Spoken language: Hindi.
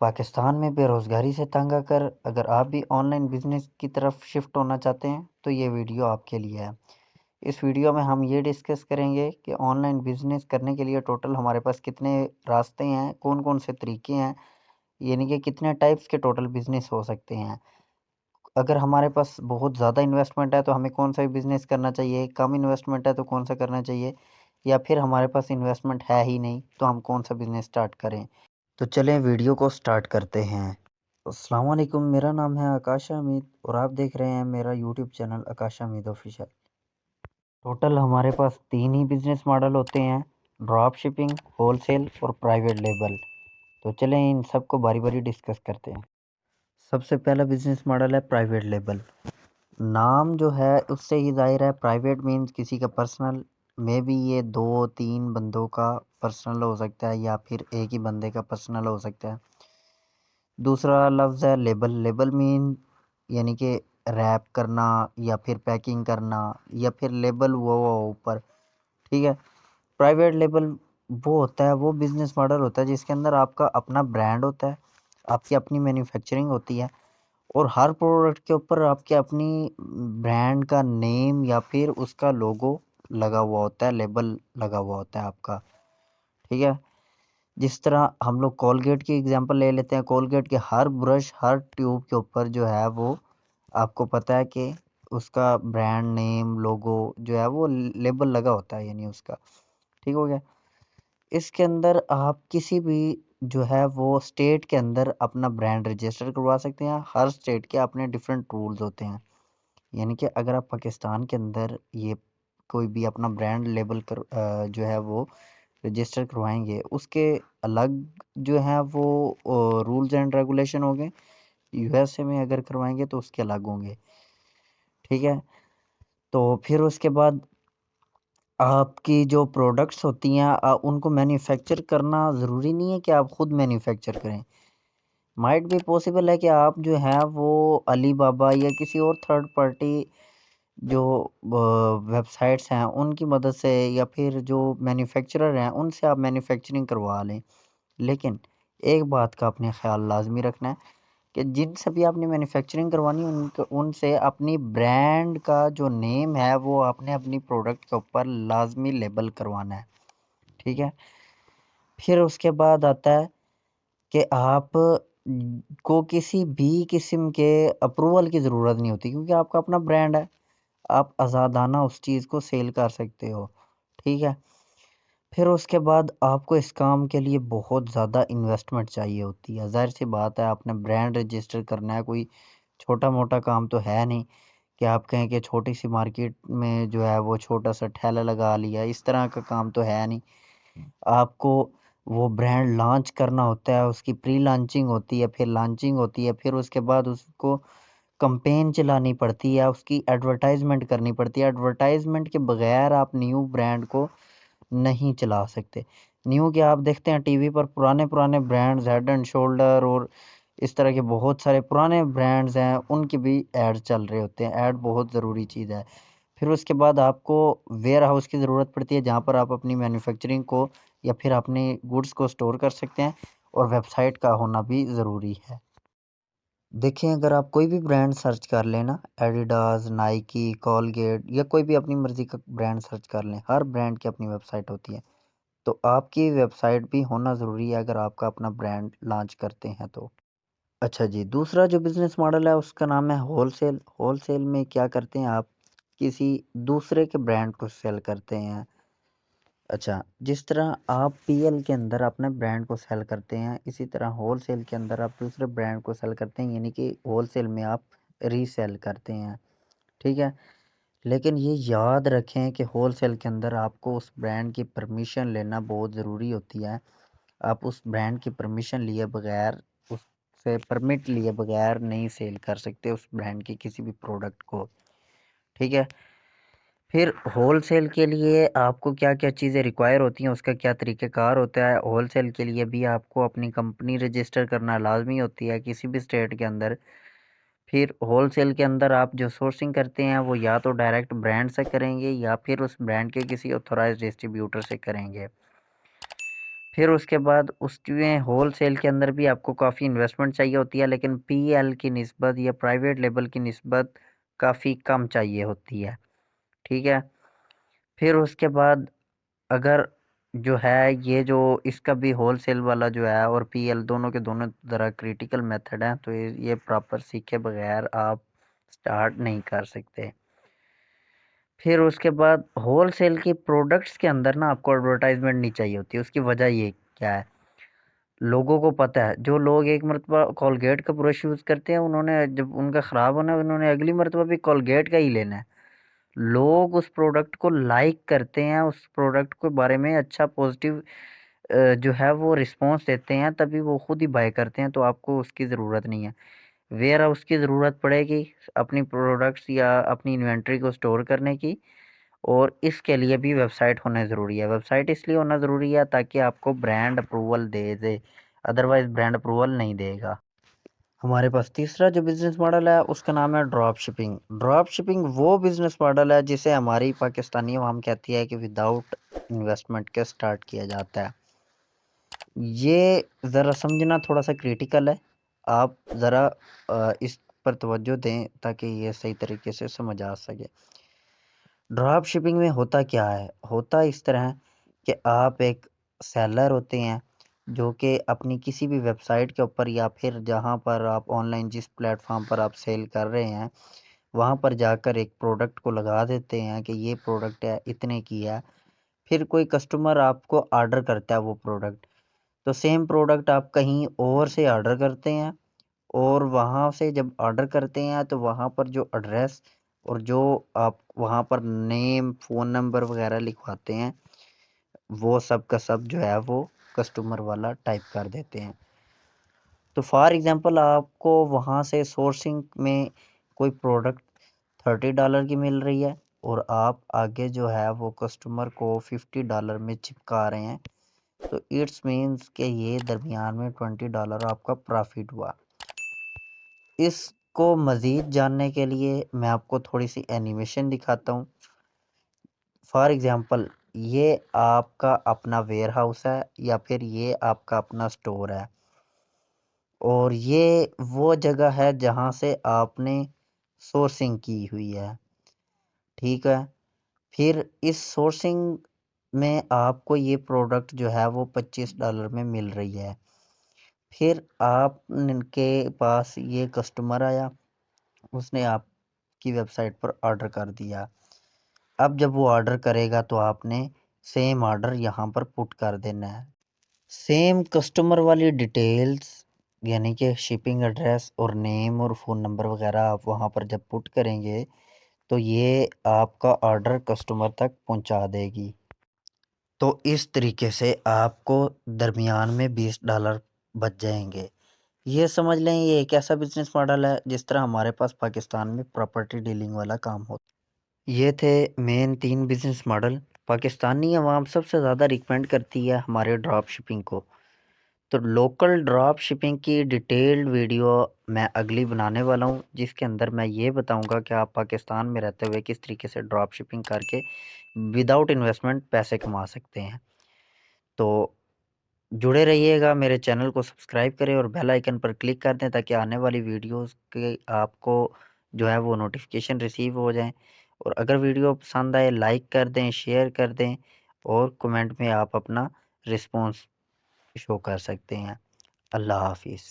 पाकिस्तान में बेरोज़गारी से तंग आकर अगर आप भी ऑनलाइन बिज़नेस की तरफ शिफ्ट होना चाहते हैं तो ये वीडियो आपके लिए है। इस वीडियो में हम ये डिस्कस करेंगे कि ऑनलाइन बिज़नेस करने के लिए टोटल हमारे पास कितने रास्ते हैं, कौन-कौन से तरीके हैं, यानी कि कितने टाइप्स के टोटल बिज़नेस हो सकते हैं। अगर हमारे पास बहुत ज़्यादा इन्वेस्टमेंट है तो हमें कौन-सा बिज़नेस करना चाहिए, कम इन्वेस्टमेंट है तो कौन-सा करना चाहिए या फिर हमारे पास इन्वेस्टमेंट है ही नहीं तो हम कौन-सा बिज़नेस स्टार्ट करें। तो चलें वीडियो को स्टार्ट करते हैं। अस्सलाम वालेकुम, मेरा नाम है आकाश हमीद और आप देख रहे हैं मेरा यूट्यूब चैनल आकाश हमीद ऑफिशियल। टोटल हमारे पास 3 ही बिज़नेस मॉडल होते हैं, ड्रॉप शिपिंग, होलसेल और प्राइवेट लेबल। तो चलें इन सबको बारी-बारी डिस्कस करते हैं। सबसे पहला बिज़नेस मॉडल है प्राइवेट लेबल। नाम जो है उससे ही ज़ाहिर है, प्राइवेट मीन्स किसी का पर्सनल, मे बी ये 2-3 बंदों का पर्सनल हो सकता है या फिर एक ही बंदे का पर्सनल हो सकता है। दूसरा लफ्ज़ है लेबल। लेबल मीन यानी कि रैप करना या फिर पैकिंग करना या फिर लेबल हुआ हुआ ऊपर, ठीक है। प्राइवेट लेबल वो होता है, वो बिज़नेस मॉडल होता है जिसके अंदर आपका अपना ब्रांड होता है, आपकी अपनी मैन्युफैक्चरिंग होती है और हर प्रोडक्ट के ऊपर आपके अपनी ब्रांड का नेम या फिर उसका लोगो लगा हुआ होता है, लेबल लगा हुआ होता है आपका, ठीक है। जिस तरह हम लोग कोलगेट की एग्जांपल ले लेते हैं, कोलगेट के हर ब्रश, हर ट्यूब के ऊपर जो है वो आपको पता है कि उसका ब्रांड नेम, लोगो जो है वो लेबल लगा होता है, यानी उसका, ठीक हो गया। इसके अंदर आप किसी भी जो है वो स्टेट के अंदर अपना ब्रांड रजिस्टर करवा सकते हैं। हर स्टेट के अपने डिफरेंट रूल्स होते हैं। यानी कि अगर आप पाकिस्तान के अंदर ये कोई भी अपना ब्रांड लेबल जो है वो रजिस्टर करवाएंगे, उसके अलग जो है वो रूल्स एंड रेगुलेशन होंगे। यूएसए में अगर करवाएंगे तो उसके अलग होंगे, ठीक है। तो फिर उसके बाद आपकी जो प्रोडक्ट्स होती हैं उनको मैन्युफैक्चर करना ज़रूरी नहीं है कि आप खुद मैन्युफैक्चर करें। माइट भी पॉसिबल है कि आप जो है वो अली बाबा या किसी और थर्ड पार्टी जो वेबसाइट्स हैं उनकी मदद से या फिर जो मैन्युफैक्चरर हैं उनसे आप मैन्युफैक्चरिंग करवा लें। लेकिन एक बात का आपने ख़्याल लाज़मी रखना है कि जिनसे भी आपने मैन्युफैक्चरिंग करवानी है उनसे अपनी ब्रांड का जो नेम है वो आपने अपनी प्रोडक्ट के ऊपर लाज़मी लेबल करवाना है, ठीक है। फिर उसके बाद आता है कि आप को किसी भी किस्म के अप्रूवल की ज़रूरत नहीं होती क्योंकि आपका अपना ब्रांड है। आप आज़ादाना उस चीज़ को सेल कर सकते हो, ठीक है। फिर उसके बाद आपको इस काम के लिए बहुत ज़्यादा इन्वेस्टमेंट चाहिए होती है। ज़ाहिर-सी बात है, आपने ब्रांड रजिस्टर करना है, कोई छोटा-मोटा काम तो है नहीं कि आप कहें कि छोटी-सी मार्केट में जो है वो छोटा-सा ठेला लगा लिया, इस तरह का काम तो है नहीं। आपको वो ब्रांड लॉन्च करना होता है, उसकी प्री लॉन्चिंग होती है, फिर लॉन्चिंग होती है, फिर उसके बाद उसको कैम्पेन चलानी पड़ती है, उसकी एडवर्टाइज़मेंट करनी पड़ती है। एडवर्टाइज़मेंट के बगैर आप न्यू ब्रांड को नहीं चला सकते। न्यू क्या, आप देखते हैं टीवी पर पुराने-पुराने ब्रांड्स हेड एंड शोल्डर और इस तरह के बहुत सारे पुराने ब्रांड्स हैं, उनके भी ऐड चल रहे होते हैं। ऐड बहुत ज़रूरी चीज़ है। फिर उसके बाद आपको वेयरहाउस की ज़रूरत पड़ती है जहाँ पर आप अपनी मैन्युफैक्चरिंग को या फिर अपने गुड्स को स्टोर कर सकते हैं और वेबसाइट का होना भी ज़रूरी है। देखिए, अगर आप कोई भी ब्रांड सर्च कर लें ना, एडिडास, नाइकी, कोलगेट या कोई भी अपनी मर्ज़ी का ब्रांड सर्च कर लें, हर ब्रांड की अपनी वेबसाइट होती है। तो आपकी वेबसाइट भी होना ज़रूरी है अगर आपका अपना ब्रांड लॉन्च करते हैं तो। अच्छा जी, दूसरा जो बिज़नेस मॉडल है उसका नाम है होलसेल। होलसेल में क्या करते हैं आप, किसी दूसरे के ब्रांड को सेल करते हैं। अच्छा, जिस तरह आप पीएल के अंदर अपने ब्रांड को सेल करते हैं, इसी तरह होलसेल के अंदर आप दूसरे ब्रांड को सेल करते हैं, यानी कि होलसेल में आप रीसेल करते हैं, ठीक है? लेकिन ये याद रखें कि होलसेल के अंदर आपको उस ब्रांड की परमिशन लेना बहुत ज़रूरी होती है। आप उस ब्रांड की परमिशन लिए बगैर, उससे परमिट लिए बगैर नहीं सेल कर सकते उस ब्रांड की किसी भी प्रोडक्ट को, ठीक है? फिर होलसेल के लिए आपको क्या-क्या चीज़ें रिक्वायर होती हैं, उसका क्या तरीक़ेकार होता है। होलसेल के लिए भी आपको अपनी कंपनी रजिस्टर करना लाज़मी होती है किसी भी स्टेट के अंदर। फिर होलसेल के अंदर आप जो सोर्सिंग करते हैं वो या तो डायरेक्ट ब्रांड से करेंगे या फिर उस ब्रांड के किसी ऑथराइज़्ड डिस्ट्रीब्यूटर से करेंगे। फिर उसके बाद उसमें होल सेल के अंदर भी आपको काफ़ी इन्वेस्टमेंट चाहिए होती है, लेकिन पीएल की निस्बत या प्राइवेट लेबल की निस्बत काफ़ी कम चाहिए होती है। ठीक है। फिर उसके बाद अगर जो है ये जो इसका भी होल सेल वाला जो है और पीएल दोनों के दोनों तरह क्रिटिकल मेथड हैं, तो ये प्रॉपर सीखे बगैर आप स्टार्ट नहीं कर सकते। फिर उसके बाद होल सेल की प्रोडक्ट्स के अंदर ना आपको एडवर्टाइजमेंट नहीं चाहिए होती। उसकी वजह ये क्या है, लोगों को पता है, जो लोग एक मरतबा कोलगेट का ब्रश यूज़ करते हैं, उन्होंने जब उनका ख़राब होना है उन्होंने अगली मरतबा भी कोलगेट का ही लेना है। लोग उस प्रोडक्ट को लाइक करते हैं, उस प्रोडक्ट के बारे में अच्छा पॉजिटिव जो है वो रिस्पॉन्स देते हैं, तभी वो खुद ही बाय करते हैं। तो आपको उसकी ज़रूरत नहीं है। वेयर हाउस की ज़रूरत पड़ेगी अपनी प्रोडक्ट्स या अपनी इन्वेंट्री को स्टोर करने की, और इसके लिए भी वेबसाइट होना ज़रूरी है। वेबसाइट इसलिए होना ज़रूरी है ताकि आपको ब्रांड अप्रूवल दे, अदरवाइज़ ब्रांड अप्रूवल नहीं देगा। हमारे पास तीसरा जो बिज़नेस मॉडल है उसका नाम है ड्रॉप शिपिंग। ड्रॉप शिपिंग वो बिज़नेस मॉडल है जिसे हमारी पाकिस्तानी अवाम कहती है कि विदाउट इन्वेस्टमेंट के स्टार्ट किया जाता है। ये ज़रा समझना थोड़ा सा क्रिटिकल है। आप ज़रा इस पर तवज्जो दें ताकि ये सही तरीके से समझ आ सके। ड्रॉप शिपिंग में होता क्या है? होता इस तरह है कि आप एक सेलर होते हैं जो कि अपनी किसी भी वेबसाइट के ऊपर या फिर जहाँ पर आप ऑनलाइन जिस प्लेटफॉर्म पर आप सेल कर रहे हैं, वहाँ पर जाकर एक प्रोडक्ट को लगा देते हैं कि ये प्रोडक्ट है, इतने की है। फिर कोई कस्टमर आपको ऑर्डर करता है वो प्रोडक्ट, तो सेम प्रोडक्ट आप कहीं और से ऑर्डर करते हैं, और वहाँ से जब ऑर्डर करते हैं तो वहाँ पर जो एड्रेस और जो आप वहाँ पर नेम, फ़ोन नंबर वगैरह लिखवाते हैं, वो सब का सब जो है वो कस्टमर वाला टाइप कर देते हैं। तो फॉर एग्ज़ाम्पल आपको वहाँ से सोर्सिंग में कोई प्रोडक्ट $30 की मिल रही है और आप आगे जो है वो कस्टमर को $50 में चिपका रहे हैं, तो इट्स मीन्स कि ये दरमियान में $20 आपका प्रॉफिट हुआ। इसको मज़ीद जानने के लिए मैं आपको थोड़ी सी एनिमेशन दिखाता हूँ। फॉर एग्ज़ाम्पल ये आपका अपना वेयर हाउस है या फिर ये आपका अपना स्टोर है, और ये वो जगह है जहाँ से आपने सोर्सिंग की हुई है। ठीक है। फिर इस सोर्सिंग में आपको ये प्रोडक्ट जो है वो $25 में मिल रही है। फिर आपके पास ये कस्टमर आया, उसने आपकी वेबसाइट पर ऑर्डर कर दिया। अब जब वो ऑर्डर करेगा तो आपने सेम ऑर्डर यहाँ पर पुट कर देना है। सेम कस्टमर वाली डिटेल्स यानी कि शिपिंग एड्रेस और नेम और फ़ोन नंबर वगैरह आप वहाँ पर जब पुट करेंगे तो ये आपका ऑर्डर कस्टमर तक पहुँचा देगी। तो इस तरीके से आपको दरमियान में $20 बच जाएंगे। ये समझ लें ये एक ऐसा बिजनेस मॉडल है जिस तरह हमारे पास पाकिस्तान में प्रॉपर्टी डीलिंग वाला काम होता है। ये थे मेन 3 बिजनेस मॉडल। पाकिस्तानी अवाम सबसे ज़्यादा रिकमेंड करती है हमारे ड्रॉप शिपिंग को। तो लोकल ड्रॉप शिपिंग की डिटेल्ड वीडियो मैं अगली बनाने वाला हूँ, जिसके अंदर मैं ये बताऊँगा कि आप पाकिस्तान में रहते हुए किस तरीके से ड्रॉप शिपिंग करके विदाउट इन्वेस्टमेंट पैसे कमा सकते हैं। तो जुड़े रहिएगा, मेरे चैनल को सब्सक्राइब करें और बेल आइकन पर क्लिक कर दें ताकि आने वाली वीडियोस के आपको जो है वो नोटिफिकेशन रिसीव हो जाएं। और अगर वीडियो पसंद आए लाइक कर दें, शेयर कर दें, और कमेंट में आप अपना रिस्पॉन्स शो कर सकते हैं। अल्लाह हाफिज़।